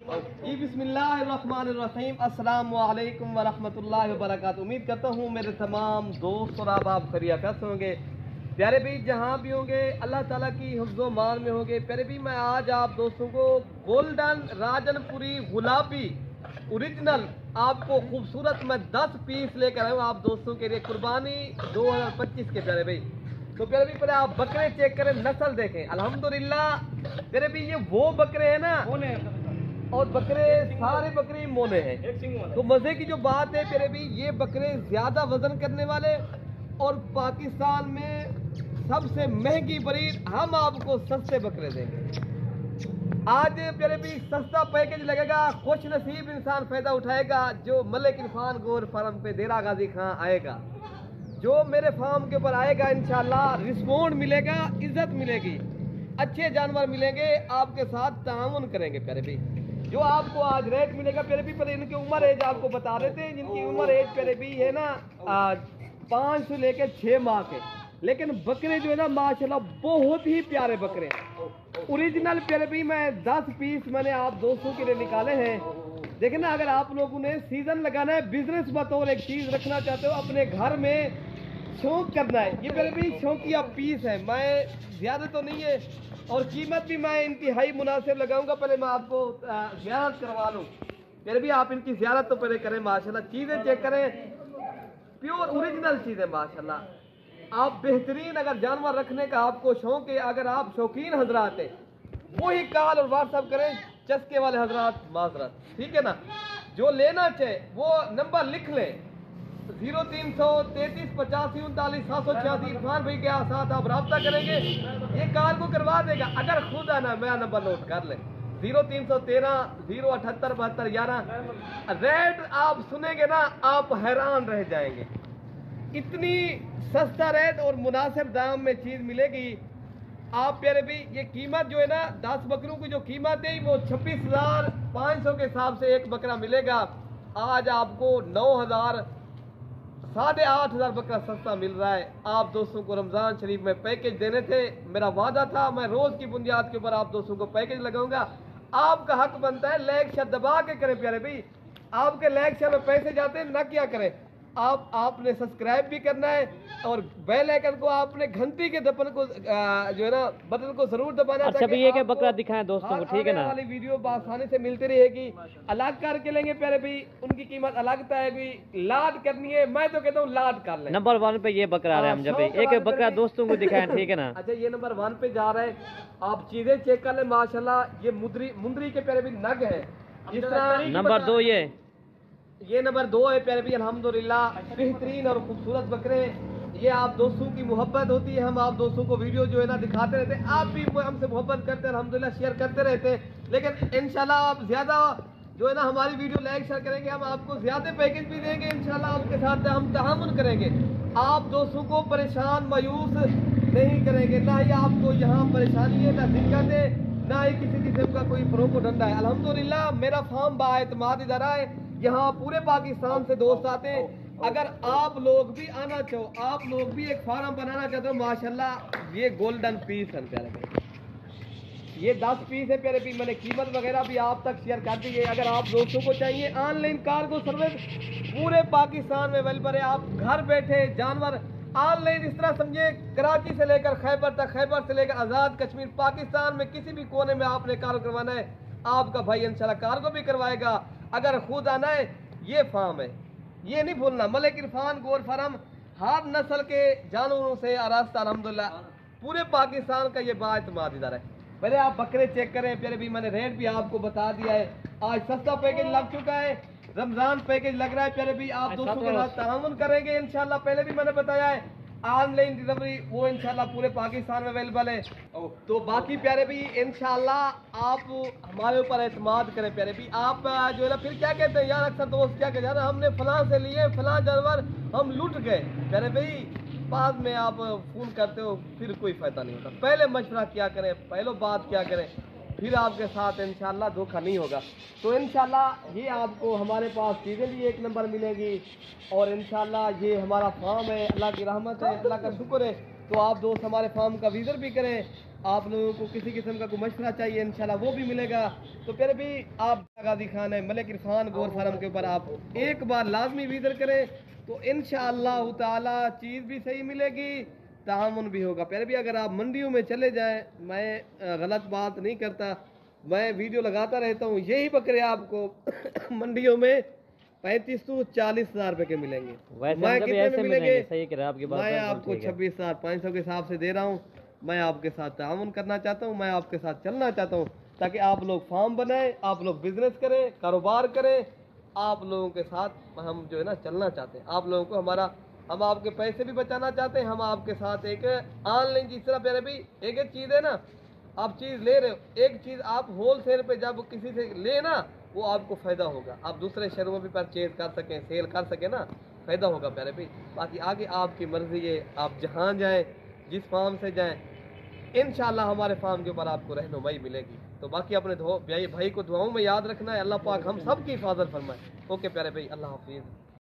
जी बिस्मिल्लाहिर्रहमानिर्रहीम, अस्सलामु अलैकुम वरहमतुल्लाहि वबरकातुहू। उम्मीद करता हूँ मेरे तमाम दोस्त और आप खैरियत होंगे। प्यारे भी जहाँ भी होंगे अल्लाह ताला की हिफ्ज़ो मान में होंगे। प्यारे भी मैं आज आप दोस्तों को गोल्डन राजनपुरी गुलाबी ओरिजिनल आपको खूबसूरत मैं 10 पीस लेकर आया हूँ आप दोस्तों के लिए कुर्बानी 2025 के। प्यारे भाई तो प्यारे भी पहले आप बकरे चेक करें, नस्ल देखें। अल्हम्दुलिल्लाह प्यारे भी ये वो बकरे हैं ना, और बकरे सारे बकरे मोने हैं। तो मजे की जो बात है प्यारे भी ये बकरे ज्यादा वजन करने वाले और पाकिस्तान में सबसे महंगी ब्रीड हम आपको सस्ते बकरे देंगे। आज प्यारे भी सस्ता पैकेज लगेगा, खुश नसीब इंसान फायदा उठाएगा जो मलिक इरफान गोर फार्म पे देरा गाजी खां आएगा, जो मेरे फार्म के ऊपर आएगा। इंशाल्लाह रिस्पॉन्ड मिलेगा, इज्जत मिलेगी, अच्छे जानवर मिलेंगे, आपके साथ ताउन करेंगे। प्यारे भी जो आपको आज रेट मिलेगा प्यारे भी, पर इनकी उम्र एज आपको बता रहे थे, जिनकी उम्र एज प्यारे भी है ना 5 से लेकर 6 माह के। लेकिन बकरे जो है ना माशाल्लाह बहुत ही प्यारे बकरे ओरिजिनल। प्यारे भी मैं 10 पीस मैंने आप दोस्तों के लिए निकाले हैं। देखें ना, अगर आप लोगों ने सीजन लगाना है, बिजनेस बतौर एक चीज रखना चाहते हो, अपने घर में शौक करना है, ये मेरे भी शौकिया पीस है। मैं ज्यादा तो नहीं है और कीमत भी मैं इंतहाई मुनासिब लगाऊंगा। पहले मैं आपको ज़ियारत करवा लूँ। फिर भी आप इनकी ज़ियारत तो पहले करें। माशाल्लाह चीज़ें चेक करें, प्योर ओरिजिनल चीज़ें माशाल्लाह। आप बेहतरीन अगर जानवर रखने का आपको शौक है, अगर आप शौकीन हजरात हैं, वही कॉल और व्हाट्सअप करें। चस्के वाले हजरात माजरत, ठीक है ना, जो लेना चाहे वो नंबर लिख लें 0333 85 39 786। इरफान भाई के साथ आप रब्ता करेंगे, ये कार को करवा देगा। अगर खुद आना मेरा नंबर नोट कर ले 0313 078 72 11। रेट आप सुनेंगे ना आप हैरान रह जाएंगे, इतनी सस्ता रेट और मुनासिब दाम में चीज मिलेगी। आप प्यारे भी ये कीमत जो है ना 10 बकरों की जो कीमत है वो 26,500 के हिसाब से एक बकरा मिलेगा। आज आपको 9,000 8,500 बकरा सस्ता मिल रहा है। आप दोस्तों को रमजान शरीफ में पैकेज देने थे, मेरा वादा था मैं रोज की बुनियाद के ऊपर आप दोस्तों को पैकेज लगाऊंगा। आपका हक बनता है, लाइक शेयर दबा के करें प्यारे भाई। आपके लाइक शेयर में पैसे जाते हैं ना, क्या करें आपने सब्सक्राइब भी करना है और बेल आइकन को आपने घंटी के दबन को जो है ना बटन को जरूर दबाना। अच्छा भी ये बकरा दिखाएं दोस्तों को, ठीक है ना, वाली वीडियो आसानी से मिलती रहेगी। अलग करके लेंगे प्यारे भाई, उनकी कीमत अलग तय, लाद करनी है, मैं तो कहता हूँ लाद कर लें। नंबर 1 पे ये बकरा रहा है। हम जब एक बकरा दोस्तों को दिखाएं, ठीक है ना। अच्छा ये नंबर 1 पे जा रहा है, आप चीजें चेक कर ले माशाल्लाह। ये मुंदरी के प्यारे भी नग है। इस तरह नंबर 2 ये नंबर 2 है प्यारे भी। अल्हम्दुलिल्लाह बेहतरीन और खूबसूरत बकरे। ये आप दोस्तों की मोहब्बत होती है, हम आप दोस्तों को वीडियो जो है ना दिखाते रहते हैं, आप भी हमसे मोहब्बत करते हैं, अल्हम्दुलिल्लाह शेयर करते रहते हैं। लेकिन इंशाल्लाह आप ज्यादा जो है ना हमारी वीडियो लाइक शेयर करेंगे, हम आपको ज्यादा पैकेज भी देंगे इंशाल्लाह। आपके साथ हम तहामुन करेंगे, आप दोस्तों को परेशान मायूस नहीं करेंगे, ना ही आपको यहाँ परेशानी है, ना दिक्कत है, ना ही किसी किस्म का कोई फरोख धंधा है। अल्हम्दुलिल्लाह मेरा फार्म बाएतमाद इदारा है, यहाँ पूरे पाकिस्तान से दोस्त आते हैं। अगर आप लोग भी आना चाहो, आप लोग भी एक फार्म बनाना चाहते हो, माशाल्लाह ये गोल्डन पीस है प्यारे भाई। ये 10 पीस है प्यारे भी, मैंने कीमत वगैरह भी आप तक शेयर कर दी है। अगर आप दोस्तों को चाहिए ऑनलाइन कार्गो सर्विस पूरे पाकिस्तान में अवेलेबल है। आप घर बैठे जानवर ऑनलाइन इस तरह समझे, कराची से लेकर खैबर तक, खैबर से लेकर आज़ाद कश्मीर, पाकिस्तान में किसी भी कोने में आपने कार्गो करवाना है, आपका भाई इंशाल्लाह कार्गो भी करवाएगा। अगर खुद आना है, ये फार्म है, ये नहीं भूलना, मलिक इरफान गोर फार्म हर नस्ल के जानवरों से आरास्ता। अल्हम्दुलिल्लाह पूरे पाकिस्तान का ये बाएतमाद इदारा है। पहले आप बकरे चेक करें प्यारे भी, मैंने रेट भी आपको बता दिया है। आज सस्ता पैकेज लग चुका है, रमजान पैकेज लग रहा है प्यारे भी, आप दोस्तों के साथ ताउन करेंगे इंशाल्लाह। पहले भी मैंने बताया है ऑनलाइन डिलीवरी वो इंशाल्लाह पूरे पाकिस्तान में अवेलेबल है। तो बाकी प्यारे भी इंशाल्लाह आप हमारे ऊपर एतमाद करें प्यारे भी। आप जो है ना फिर क्या कहते हैं यार, अक्सर दोस्त क्या कहते हैं, हमने फलां से लिए फलां जानवर हम लूट गए। प्यारे भाई बाद में आप फोन करते हो फिर कोई फायदा नहीं होता। पहले मशवरा क्या करें, पहले बात क्या करें, फिर आपके साथ इंशाल्लाह धोखा नहीं होगा। तो इंशाल्लाह ये आपको हमारे पास चीज़ें भी एक नंबर मिलेगी और इंशाल्लाह ये हमारा फार्म है, अल्लाह की रहमत है, अल्लाह का शुक्र है। तो आप दोस्त हमारे फार्म का विजिट भी करें, आप लोगों को किसी किस्म का कोई मशवरा चाहिए इंशाल्लाह वो भी मिलेगा। तो फिर भी आप गाजी खान है मलिक इरफान गोर फार्म के ऊपर आप एक बार लाजमी विजिट करें, तो इंशाअल्लाह ताला चीज़ भी सही मिलेगी, तामुन भी होगा। फिर भी अगर आप मंडियों में चले जाएं, मैं गलत बात नहीं करता, मैं वीडियो लगाता रहता हूँ, यही बकरे आपको मंडियों में 35 से 40,000 रुपए के मिलेंगे। वैसे मैं जब कितने ऐसे में मिलेंगे, मिलेंगे? सही कह रहे हैं, आपकी बात मैं बिल्कुल आपको ठीक है। 26,500 के हिसाब से दे रहा हूँ। मैं आपके साथ ताउन करना चाहता हूँ, मैं आपके साथ चलना चाहता हूँ, ताकि आप लोग फार्म बनाएं, आप लोग बिजनेस करें, कारोबार करें। आप लोगों के साथ हम जो है ना चलना चाहते हैं, आप लोगों को हम आपके पैसे भी बचाना चाहते हैं। हम आपके साथ एक ऑनलाइन जिस तरह प्यारे भी एक चीज़ है ना, आप चीज़ ले रहे हो, एक चीज़ आप होलसेल पे जब किसी से ले ना, वो आपको फ़ायदा होगा, आप दूसरे शहरों में भी परचेज कर सकें, सेल कर सकें ना, फ़ायदा होगा प्यारे भाई। बाकी आगे आपकी मर्ज़ी है, आप जहाँ जाएं, जिस फार्म से जाएं, इंशाल्लाह हमारे फार्म के ऊपर आपको रहनुमाई मिलेगी। तो बाकी अपने भाई को दुआओं में याद रखना है। अल्लाह पाक हम सब की हिफाजत फरमाए। ओके प्यारे भाई, अल्लाह हाफिज़।